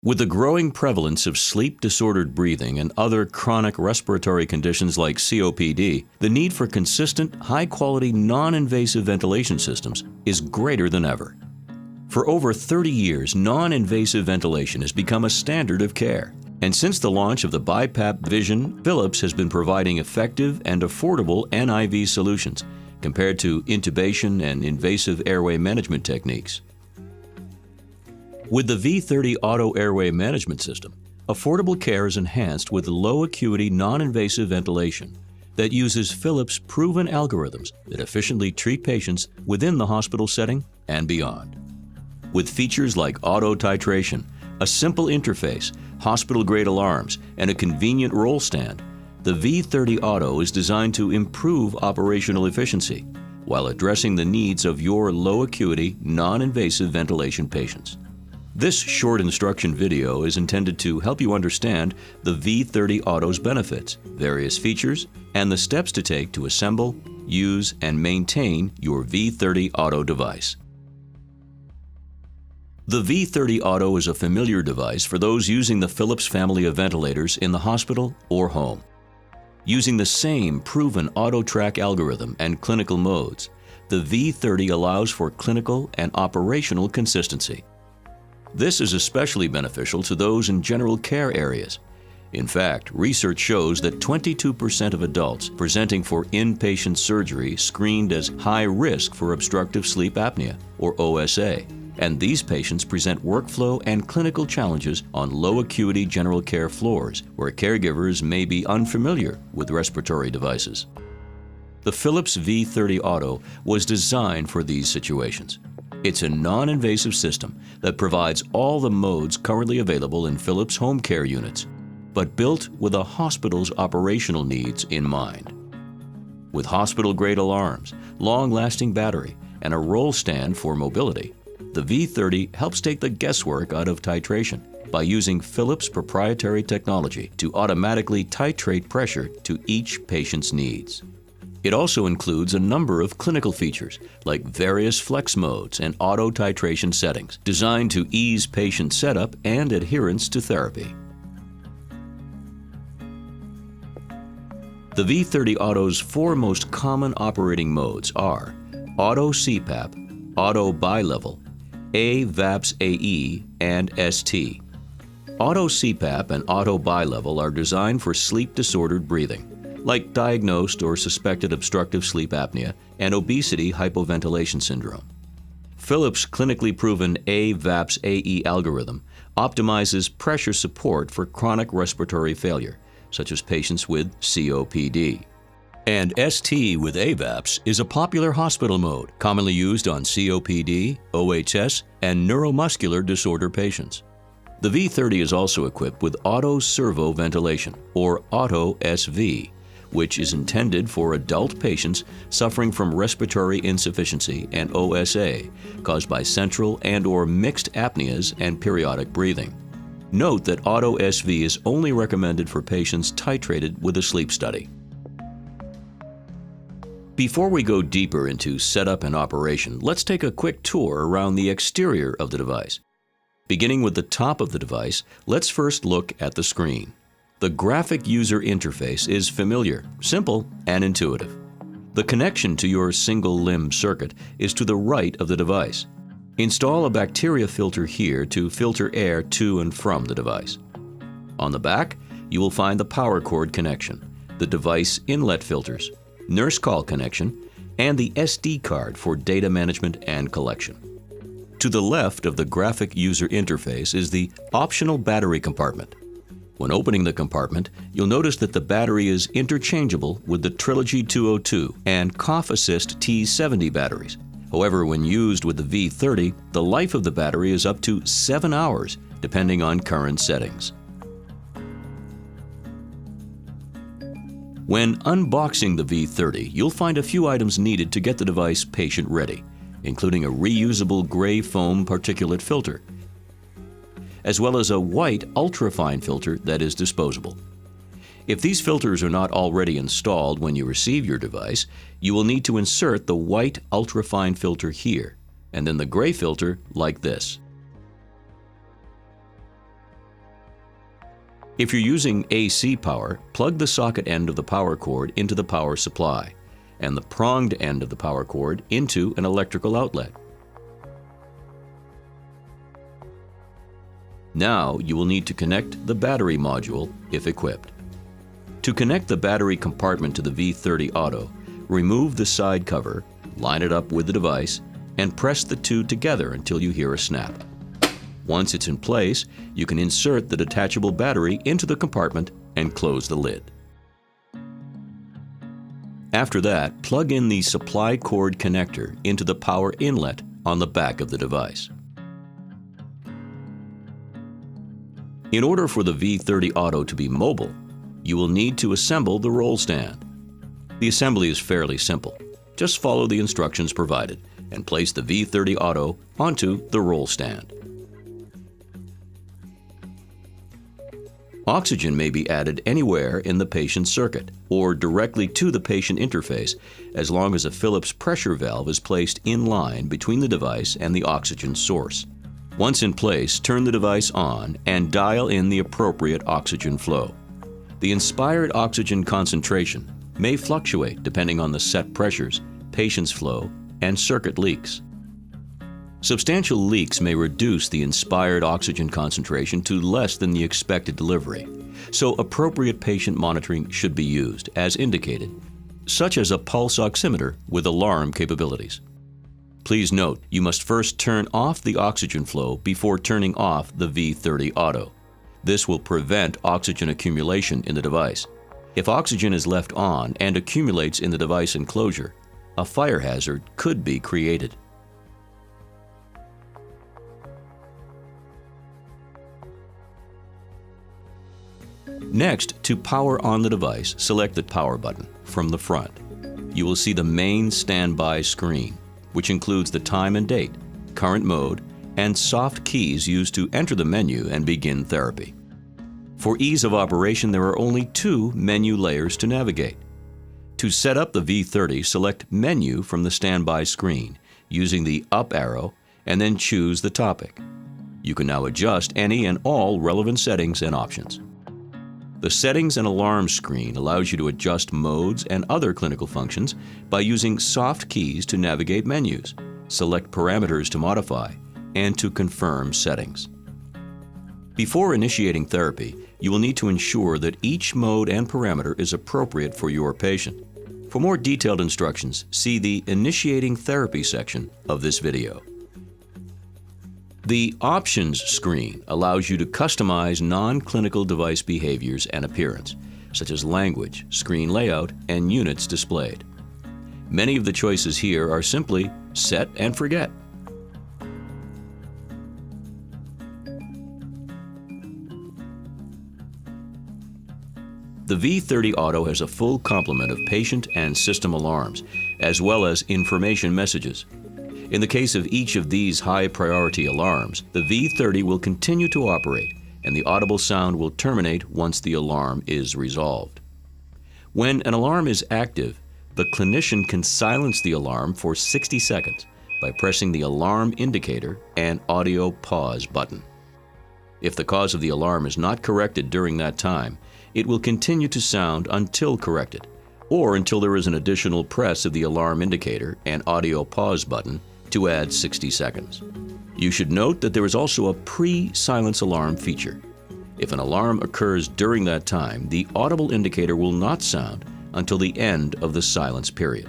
With the growing prevalence of sleep-disordered breathing and other chronic respiratory conditions like COPD, the need for consistent, high-quality, non-invasive ventilation systems is greater than ever. For over 30 years, non-invasive ventilation has become a standard of care. And since the launch of the BiPAP Vision, Philips has been providing effective and affordable NIV solutions compared to intubation and invasive airway management techniques. With the V30 Auto Airway Management System, affordable care is enhanced with low-acuity, non-invasive ventilation that uses Philips' proven algorithms that efficiently treat patients within the hospital setting and beyond. With features like auto titration, a simple interface, hospital-grade alarms, and a convenient roll stand, the V30 Auto is designed to improve operational efficiency while addressing the needs of your low-acuity, non-invasive ventilation patients. This short instruction video is intended to help you understand the V30 Auto's benefits, various features, and the steps to take to assemble, use, and maintain your V30 Auto device. The V30 Auto is a familiar device for those using the Philips family of ventilators in the hospital or home. Using the same proven auto-track algorithm and clinical modes, the V30 allows for clinical and operational consistency. This is especially beneficial to those in general care areas. In fact, research shows that 22% of adults presenting for inpatient surgery screened as high risk for obstructive sleep apnea, or OSA, and these patients present workflow and clinical challenges on low-acuity general care floors where caregivers may be unfamiliar with respiratory devices. The Philips V30 Auto was designed for these situations. It's a non-invasive system that provides all the modes currently available in Philips home care units, but built with a hospital's operational needs in mind. With hospital-grade alarms, long-lasting battery, and a roll stand for mobility, the V30 helps take the guesswork out of titration by using Philips' proprietary technology to automatically titrate pressure to each patient's needs. It also includes a number of clinical features like various flex modes and auto titration settings designed to ease patient setup and adherence to therapy. The V30 Auto's four most common operating modes are Auto CPAP, Auto Bilevel, VAPS AE, and ST. Auto CPAP and Auto Bilevel are designed for sleep-disordered breathing, like diagnosed or suspected obstructive sleep apnea and obesity hypoventilation syndrome. Philips' clinically proven VAPS AE algorithm optimizes pressure support for chronic respiratory failure, such as patients with COPD. And ST with AVAPS is a popular hospital mode, commonly used on COPD, OHS, and neuromuscular disorder patients. The V30 is also equipped with Auto Servo Ventilation, or Auto SV, which is intended for adult patients suffering from respiratory insufficiency and OSA caused by central and/or mixed apneas and periodic breathing. Note that Auto SV is only recommended for patients titrated with a sleep study. Before we go deeper into setup and operation, let's take a quick tour around the exterior of the device. Beginning with the top of the device, let's first look at the screen. The graphic user interface is familiar, simple, and intuitive. The connection to your single limb circuit is to the right of the device. Install a bacteria filter here to filter air to and from the device. On the back, you will find the power cord connection, the device inlet filters, nurse call connection, and the SD card for data management and collection. To the left of the graphic user interface is the optional battery compartment. When opening the compartment, you'll notice that the battery is interchangeable with the Trilogy 202 and Cough Assist T70 batteries. However, when used with the V30, the life of the battery is up to 7 hours, depending on current settings. When unboxing the V30, you'll find a few items needed to get the device patient-ready, including a reusable gray foam particulate filter, as well as a white ultrafine filter that is disposable. If these filters are not already installed when you receive your device, you will need to insert the white ultrafine filter here, and then the gray filter like this. If you're using AC power, plug the socket end of the power cord into the power supply and the pronged end of the power cord into an electrical outlet. Now you will need to connect the battery module if equipped. To connect the battery compartment to the V30 Auto, remove the side cover, line it up with the device, and press the two together until you hear a snap. Once it's in place, you can insert the detachable battery into the compartment and close the lid. After that, plug in the supply cord connector into the power inlet on the back of the device. In order for the V30 Auto to be mobile, you will need to assemble the roll stand. The assembly is fairly simple. Just follow the instructions provided and place the V30 Auto onto the roll stand. Oxygen may be added anywhere in the patient's circuit or directly to the patient interface as long as a Phillips pressure valve is placed in line between the device and the oxygen source. Once in place, turn the device on and dial in the appropriate oxygen flow. The inspired oxygen concentration may fluctuate depending on the set pressures, patient's flow, and circuit leaks. Substantial leaks may reduce the inspired oxygen concentration to less than the expected delivery, so appropriate patient monitoring should be used as indicated, such as a pulse oximeter with alarm capabilities. Please note, you must first turn off the oxygen flow before turning off the V30 Auto. This will prevent oxygen accumulation in the device. If oxygen is left on and accumulates in the device enclosure, a fire hazard could be created. Next, to power on the device, select the power button from the front. You will see the main standby screen, which includes the time and date, current mode, and soft keys used to enter the menu and begin therapy. For ease of operation, there are only two menu layers to navigate. To set up the V30, select Menu from the standby screen using the up arrow and then choose the topic. You can now adjust any and all relevant settings and options. The Settings and Alarms screen allows you to adjust modes and other clinical functions by using soft keys to navigate menus, select parameters to modify, and to confirm settings. Before initiating therapy, you will need to ensure that each mode and parameter is appropriate for your patient. For more detailed instructions, see the Initiating Therapy section of this video. The Options screen allows you to customize non-clinical device behaviors and appearance, such as language, screen layout, and units displayed. Many of the choices here are simply set and forget. The V30 Auto has a full complement of patient and system alarms, as well as information messages. In the case of each of these high-priority alarms, the V30 will continue to operate, and the audible sound will terminate once the alarm is resolved. When an alarm is active, the clinician can silence the alarm for 60 seconds by pressing the alarm indicator and audio pause button. If the cause of the alarm is not corrected during that time, it will continue to sound until corrected, or until there is an additional press of the alarm indicator and audio pause button to add 60 seconds. You should note that there is also a pre-silence alarm feature. If an alarm occurs during that time, the audible indicator will not sound until the end of the silence period.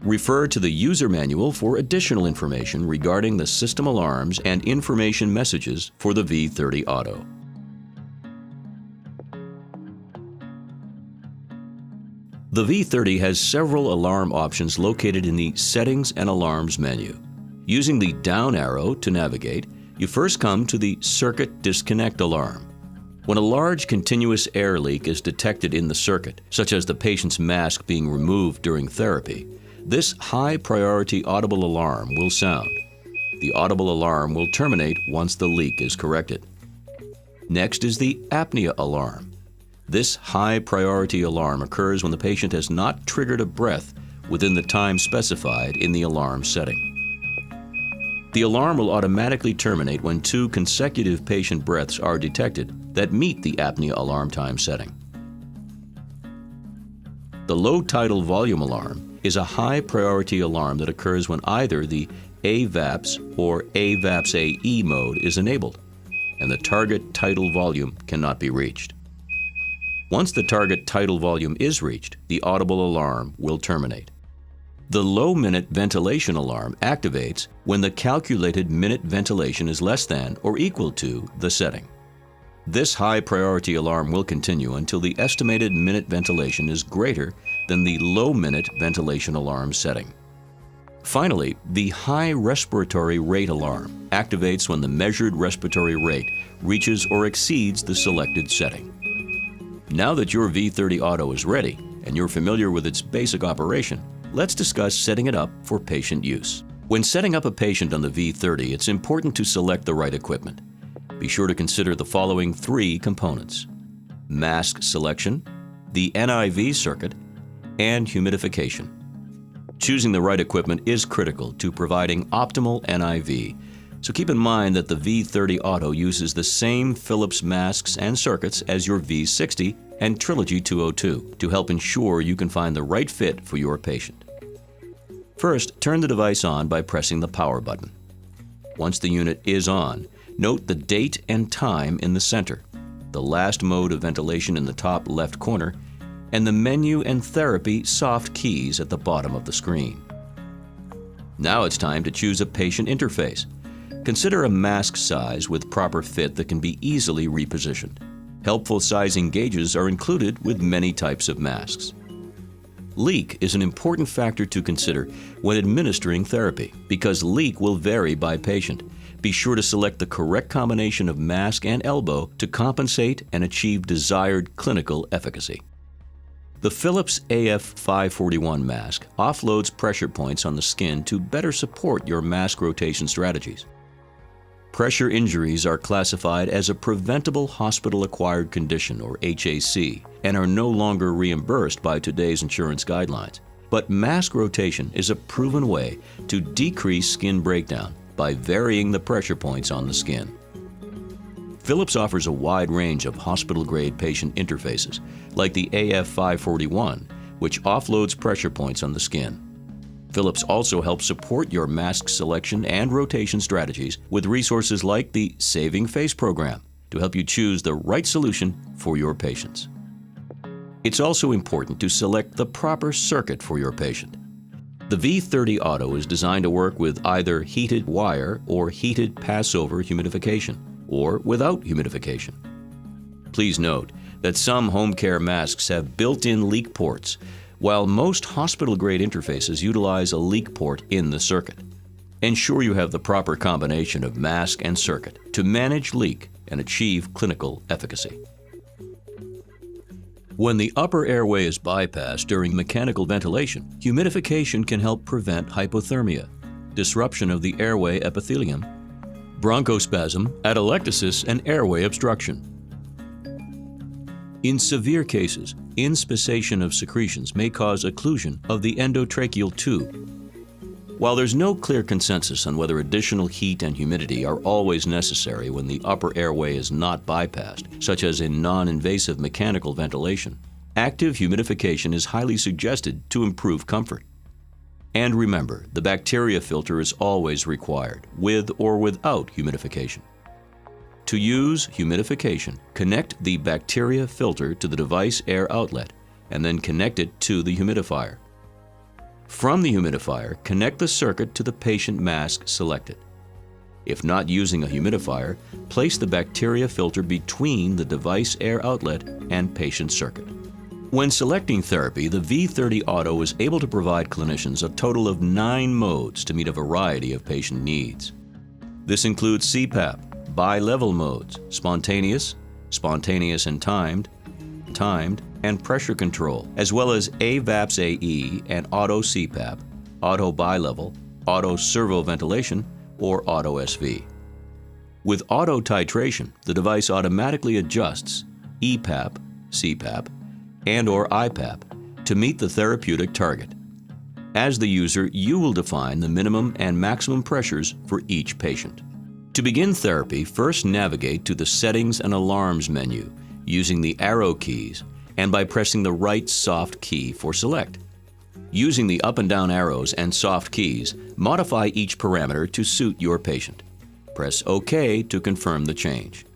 Refer to the user manual for additional information regarding the system alarms and information messages for the V30 Auto. The V30 has several alarm options located in the Settings and Alarms menu. Using the down arrow to navigate, you first come to the Circuit Disconnect alarm. When a large continuous air leak is detected in the circuit, such as the patient's mask being removed during therapy, this high-priority audible alarm will sound. The audible alarm will terminate once the leak is corrected. Next is the apnea alarm. This high-priority alarm occurs when the patient has not triggered a breath within the time specified in the alarm setting. The alarm will automatically terminate when 2 consecutive patient breaths are detected that meet the apnea alarm time setting. The low tidal volume alarm is a high priority alarm that occurs when either the AVAPS or AVAPS-AE mode is enabled and the target tidal volume cannot be reached. Once the target tidal volume is reached, the audible alarm will terminate. The low minute ventilation alarm activates when the calculated minute ventilation is less than or equal to the setting. This high priority alarm will continue until the estimated minute ventilation is greater than the low minute ventilation alarm setting. Finally, the high respiratory rate alarm activates when the measured respiratory rate reaches or exceeds the selected setting. Now that your V30 Auto is ready and you're familiar with its basic operation, let's discuss setting it up for patient use. When setting up a patient on the V30, it's important to select the right equipment. Be sure to consider the following 3 components: mask selection, the NIV circuit, and humidification. Choosing the right equipment is critical to providing optimal NIV, so keep in mind that the V30 Auto uses the same Philips masks and circuits as your V60 and Trilogy 202 to help ensure you can find the right fit for your patient. First, turn the device on by pressing the power button. Once the unit is on, note the date and time in the center, the last mode of ventilation in the top left corner, and the menu and therapy soft keys at the bottom of the screen. Now it's time to choose a patient interface. Consider a mask size with proper fit that can be easily repositioned. Helpful sizing gauges are included with many types of masks. Leak is an important factor to consider when administering therapy because leak will vary by patient. Be sure to select the correct combination of mask and elbow to compensate and achieve desired clinical efficacy. The Philips AF541 mask offloads pressure points on the skin to better support your mask rotation strategies. Pressure injuries are classified as a preventable hospital-acquired condition, or HAC, and are no longer reimbursed by today's insurance guidelines. But mask rotation is a proven way to decrease skin breakdown by varying the pressure points on the skin. Philips offers a wide range of hospital-grade patient interfaces, like the AF541, which offloads pressure points on the skin. Philips also helps support your mask selection and rotation strategies with resources like the Saving Face program to help you choose the right solution for your patients. It's also important to select the proper circuit for your patient. The V30 Auto is designed to work with either heated wire or heated passover humidification, or without humidification. Please note that some home care masks have built-in leak ports, while most hospital-grade interfaces utilize a leak port in the circuit. Ensure you have the proper combination of mask and circuit to manage leak and achieve clinical efficacy. When the upper airway is bypassed during mechanical ventilation, humidification can help prevent hypothermia, disruption of the airway epithelium, bronchospasm, atelectasis, and airway obstruction. In severe cases, inspissation of secretions may cause occlusion of the endotracheal tube. While there's no clear consensus on whether additional heat and humidity are always necessary when the upper airway is not bypassed, such as in non-invasive mechanical ventilation, active humidification is highly suggested to improve comfort. And remember, the bacteria filter is always required, with or without humidification. To use humidification, connect the bacteria filter to the device air outlet and then connect it to the humidifier. From the humidifier, connect the circuit to the patient mask selected. If not using a humidifier, place the bacteria filter between the device air outlet and patient circuit. When selecting therapy, the V30 Auto is able to provide clinicians a total of 9 modes to meet a variety of patient needs. This includes CPAP, bi-level modes, spontaneous and timed, and pressure control, as well as AVAPS-AE and auto CPAP, auto bi-level, auto servo ventilation, or auto SV. With auto titration, the device automatically adjusts EPAP, CPAP, and/or IPAP to meet the therapeutic target. As the user, you will define the minimum and maximum pressures for each patient. To begin therapy, first navigate to the Settings and Alarms menu using the arrow keys and by pressing the right soft key for Select. Using the up and down arrows and soft keys, modify each parameter to suit your patient. Press OK to confirm the change.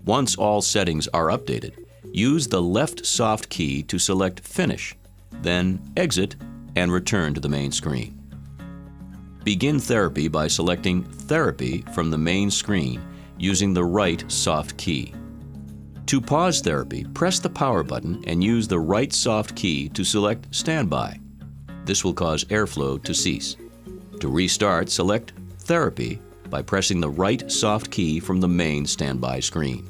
Once all settings are updated, use the left soft key to select Finish, then Exit and return to the main screen. Begin therapy by selecting Therapy from the main screen using the right soft key. To pause therapy, press the power button and use the right soft key to select Standby. This will cause airflow to cease. To restart, select Therapy by pressing the right soft key from the main standby screen.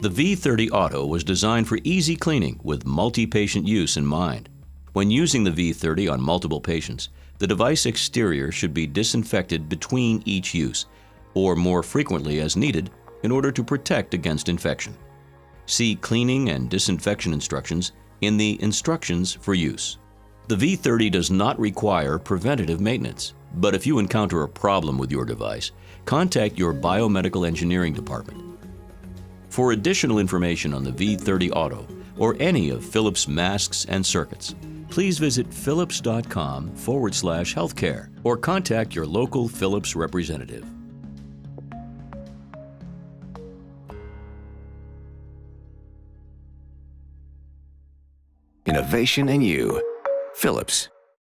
The V30 Auto was designed for easy cleaning with multi-patient use in mind. When using the V30 on multiple patients, the device exterior should be disinfected between each use, or more frequently as needed, in order to protect against infection. See cleaning and disinfection instructions in the Instructions for Use. The V30 does not require preventative maintenance, but if you encounter a problem with your device, contact your biomedical engineering department. For additional information on the V30 Auto or any of Philips masks and circuits, please visit philips.com/healthcare or contact your local Philips representative. Innovation in you. Philips.